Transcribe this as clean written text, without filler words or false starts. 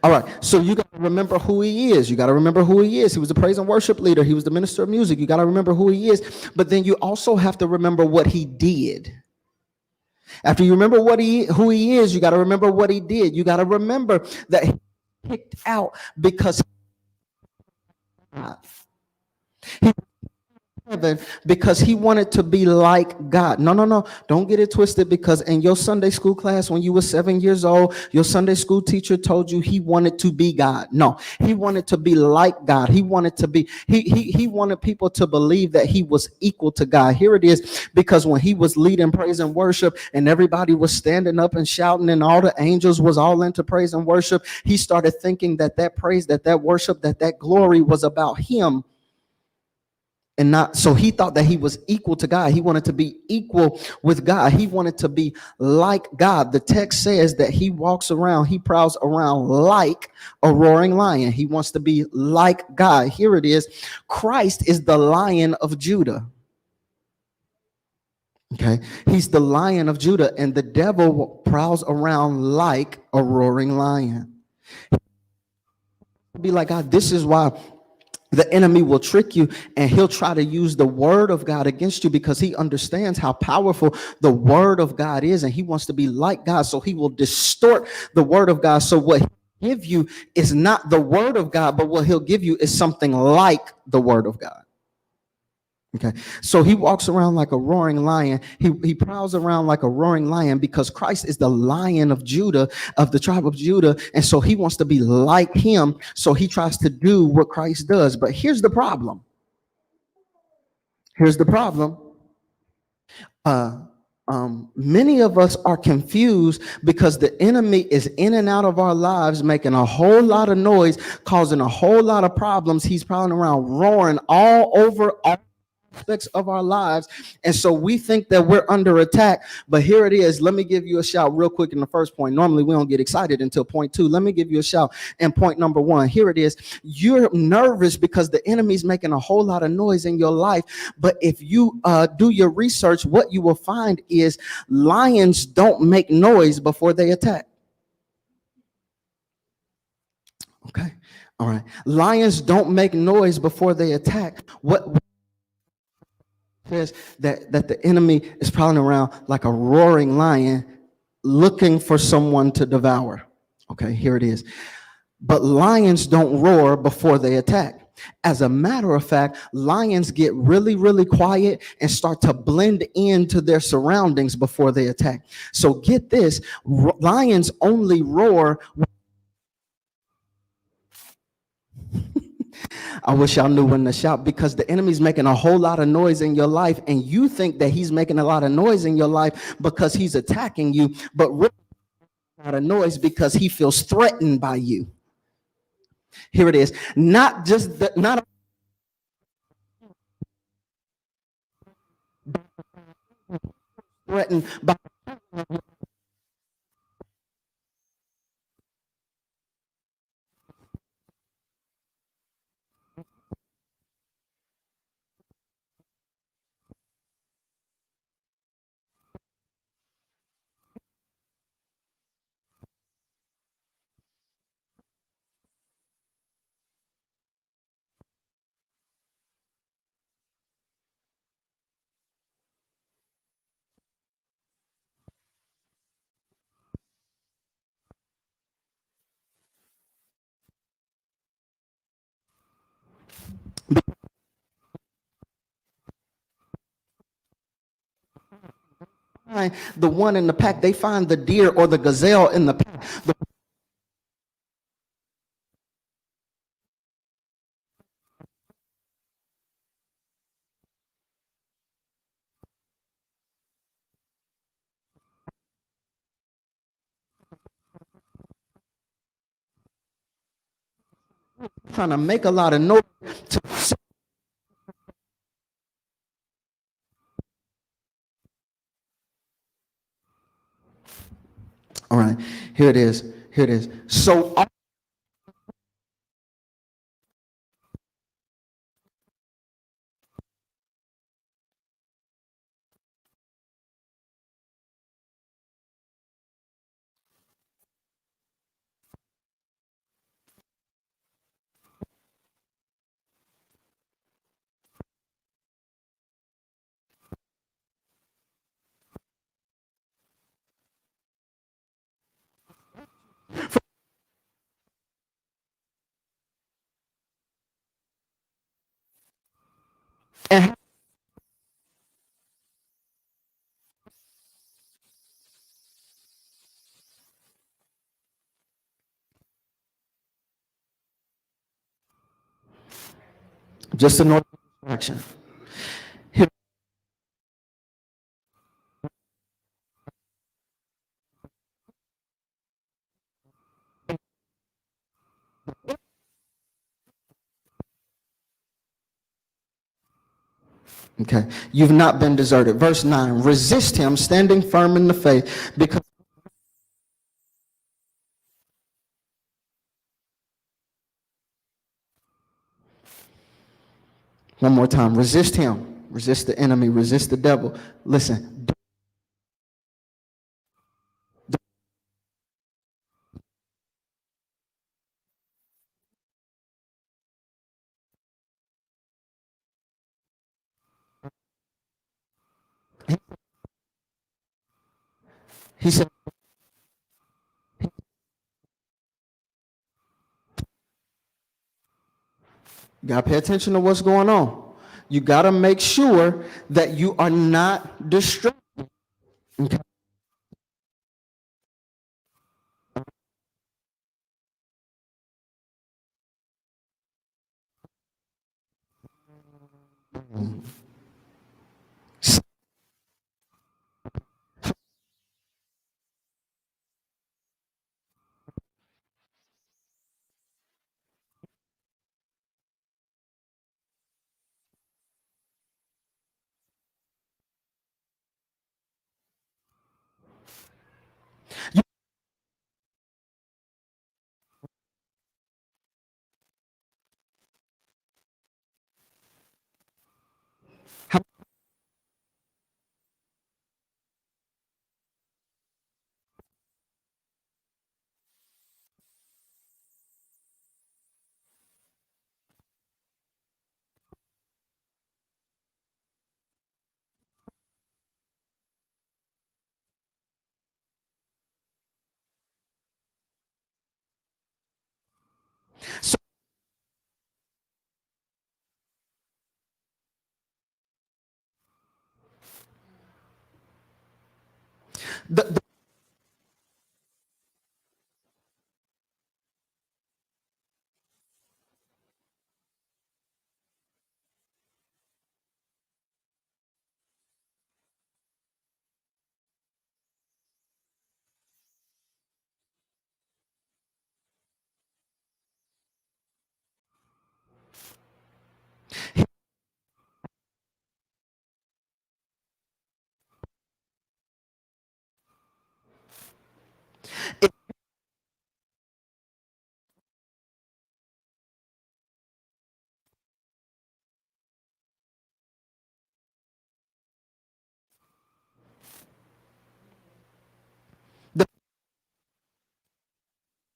All right. So you got to remember who he is. You got to remember who he is. He was the praise and worship leader. He was the minister of music. You got to remember who he is. But then you also have to remember what he did. After you remember who he is, you got to remember what he did. You got to remember that he picked out because he heaven because he wanted to be like God. No, no, no. Don't get it twisted, because in your Sunday school class when you were 7 years old, your Sunday school teacher told you he wanted to be God. No, he wanted to be like God. He wanted to be, he wanted people to believe that he was equal to God. Here it is, because when he was leading praise and worship and everybody was standing up and shouting and all the angels was all into praise and worship, he started thinking that that praise, that worship, that glory was about him and not. So he thought that he was equal to God. He wanted to be equal with God. He wanted to be like God. The text says that he walks around, he prowls around like a roaring lion. He wants to be like God. Here it is. Christ is the Lion of Judah. Okay, he's the Lion of Judah, and the devil prowls around like a roaring lion. Be like God. This is why the enemy will trick you, and he'll try to use the word of God against you, because he understands how powerful the word of God is, and he wants to be like God. So he will distort the word of God. So what he'll give you is not the word of God, but what he'll give you is something like the word of God. Okay, so he walks around like a roaring lion. He prowls around like a roaring lion because Christ is the Lion of Judah, of the tribe of Judah, and so he wants to be like him. So he tries to do what Christ does. But here's the problem. Here's the problem. Uh, Many of us are confused because the enemy is in and out of our lives, making a whole lot of noise, causing a whole lot of problems. He's prowling around, roaring all over all aspects of our lives, and so we think that we're under attack. But here it is. Let me give you a shout real quick in the first point. Normally we don't get excited until point two. Let me give you a shout in point number one. Here it is. You're nervous because the enemy's making a whole lot of noise in your life, but if you do your research, what you will find is lions don't make noise before they attack. Okay, all right. Lions don't make noise before they attack. What says that the enemy is prowling around like a roaring lion looking for someone to devour. Okay, here it is. But lions don't roar before they attack. As a matter of fact, lions get really, really quiet and start to blend into their surroundings before they attack. So get this, lions only roar. I wish y'all knew when to shout, because the enemy's making a whole lot of noise in your life, and you think that he's making a lot of noise in your life because he's attacking you, but really a lot of noise because he feels threatened by you. Here it is. Not just the, not threatened by the one in the pack. They find the deer or the gazelle in the pack. Trying to make a lot of noise. All right, here it is. Here it is. So And just a north direction. Okay. You've not been deserted. Verse 9, resist him, standing firm in the faith, because one more time, resist him, resist the enemy, resist the devil. Listen, he said, you got to pay attention to what's going on. You got to make sure that you are not distracted. Okay? So the